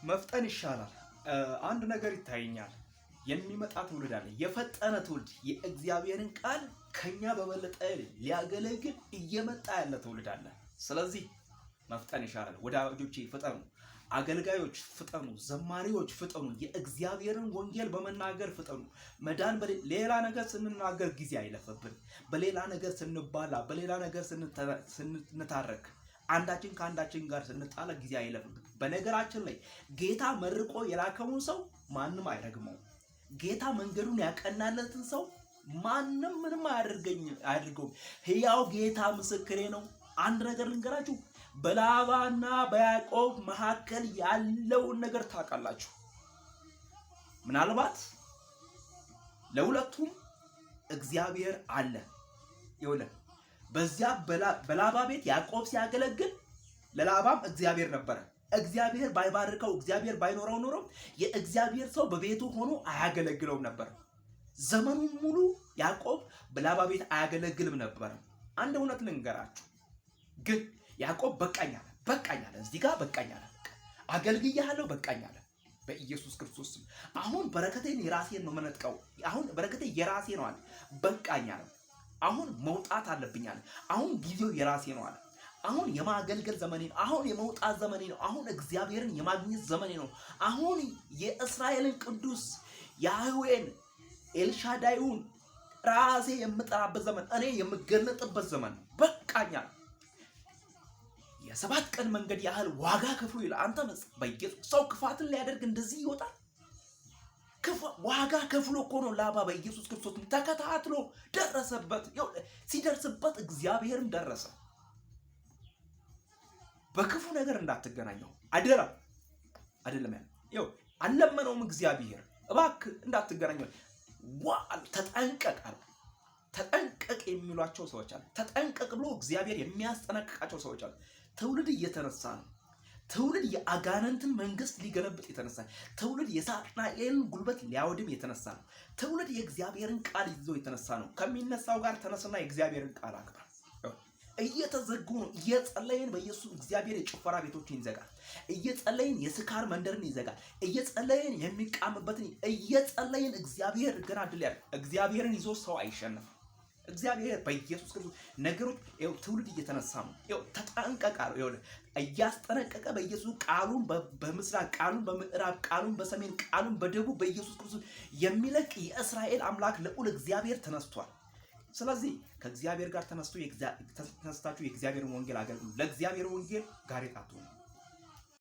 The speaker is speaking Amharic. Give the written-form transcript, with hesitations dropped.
መፍጠን ይሻላል። አንድ ነገር ይታየኛል። የሚመጣ ትውልድ አለ፣ የፈጠነ ትውልድ የእግዚአብሔርን ቃል ከኛ በበለጠ ሊያገለግል እየመጣ ያለ ትውልድ አለ። ስለዚህ መፍጠን ይሻላል። ወዳጆቼ ፍጠኑ፣ አገልጋዮች ፍጠኑ፣ ዘማሪዎች ፍጠኑ፣ የእግዚአብሔርን ወንጌል በመናገር ፍጠኑ። መዳን ሌላ ነገር ስንናገር ጊዜ አይለፈብን። በሌላ ነገር ስንባላ፣ በሌላ ነገር ስንታረክ፣ አንዳችን ከአንዳችን ጋር ስንጣላ ጊዜ አይለፍብን። በነገራችን ላይ ጌታ መርቆ የላከውን ሰው ማንም አይረግመው። ጌታ መንገዱን ያቀናለትን ሰው ማንም ምንም አያደርገውም። ሕያው ጌታ ምስክሬ ነው። አንድ ነገር ልንገራችሁ፣ በላባና በያዕቆብ መካከል ያለውን ነገር ታውቃላችሁ። ምናልባት ለሁለቱም እግዚአብሔር አለ። ይኸውልህ በዚያ በላባ ቤት ያዕቆብ ሲያገለግል ለላባም እግዚአብሔር ነበረ። እግዚአብሔር ባይባርከው፣ እግዚአብሔር ባይኖረው ኖሮ የእግዚአብሔር ሰው በቤቱ ሆኖ አያገለግለውም ነበር። ዘመኑን ሙሉ ያዕቆብ በላባ ቤት አያገለግልም ነበር። አንድ እውነት ልንገራችሁ ግን ያዕቆብ በቃኝ አለ። እዚህ ጋር በቃኝ አለ። አገልግያለሁ፣ በቃኝ አለ። በኢየሱስ ክርስቶስ ስም አሁን በረከቴን የራሴን ነው መነጥቀው። አሁን በረከቴ የራሴ ነው አለ። በቃኝ አለ። አሁን መውጣት አለብኝ አለ። አሁን ጊዜው የራሴ ነው አለ። አሁን የማገልገል ዘመኔ ነው። አሁን የመውጣት ዘመኔ ነው። አሁን እግዚአብሔርን የማግኘት ዘመኔ ነው። አሁን የእስራኤልን ቅዱስ ያህዌን ኤልሻዳዩን ራሴ የምጠራበት ዘመን፣ እኔ የምገለጥበት ዘመን ነው። በቃኝ አለ። የ7 ቀን መንገድ ያህል ዋጋ ከፍሎ ይላል። አንተ በኢየሱስ ሰው ክፋትን ሊያደርግ እንደዚህ ይወጣል? ዋጋ ከፍሎ እኮ ነው ላባ በኢየሱስ ክርስቶስ ተከታትሎ ደረሰበት። ሲደርስበት እግዚአብሔርም ደረሰ። በክፉ ነገር እንዳትገናኘው አደራ። አይደለም አልለመነውም እግዚአብሔር፣ እባክህ እንዳትገናኘው ተጠንቀቅ አለ። ተጠንቀቅ የሚሏቸው ሰዎች አሉ። ተጠንቀቅ ብሎ እግዚአብሔር የሚያስጠነቅቃቸው ሰዎች አሉ። ትውልድ እየተነሳ ነው። ትውልድ የአጋንንትን መንግስት ሊገለብጥ የተነሳ ነው። ትውልድ የሳጥናኤልን ጉልበት ሊያወድም የተነሳ ነው። ትውልድ የእግዚአብሔርን ቃል ይዞ የተነሳ ነው። ከሚነሳው ጋር ተነስና የእግዚአብሔርን ቃል አክብር። እየተዘጉ ነው። እየጸለይን በኢየሱስ እግዚአብሔር የጭፈራ ቤቶችን ይዘጋል። እየጸለይን የስካር መንደርን ይዘጋል። እየጸለይን የሚቃምበትን እየጸለይን እግዚአብሔር ገና ድል ያለ እግዚአብሔርን ይዞ ሰው አይሸነፍም። እግዚአብሔር በኢየሱስ ክርስቶስ ነገሮች ትውልድ እየተነሳ ነው። ተጠንቀቃ እያስጠነቀቀ በኢየሱስ ቃሉን በምስራቅ ቃሉን በምዕራብ ቃሉን በሰሜን ቃሉን በደቡብ በኢየሱስ ክርስቶስ የሚለቅ የእስራኤል አምላክ ልዑል እግዚአብሔር ተነስቷል። ስለዚህ ከእግዚአብሔር ጋር ተነስታችሁ የእግዚአብሔርን ወንጌል አገልግሉ። ለእግዚአብሔር ወንጌል ጋሬጣ አትሁኑ።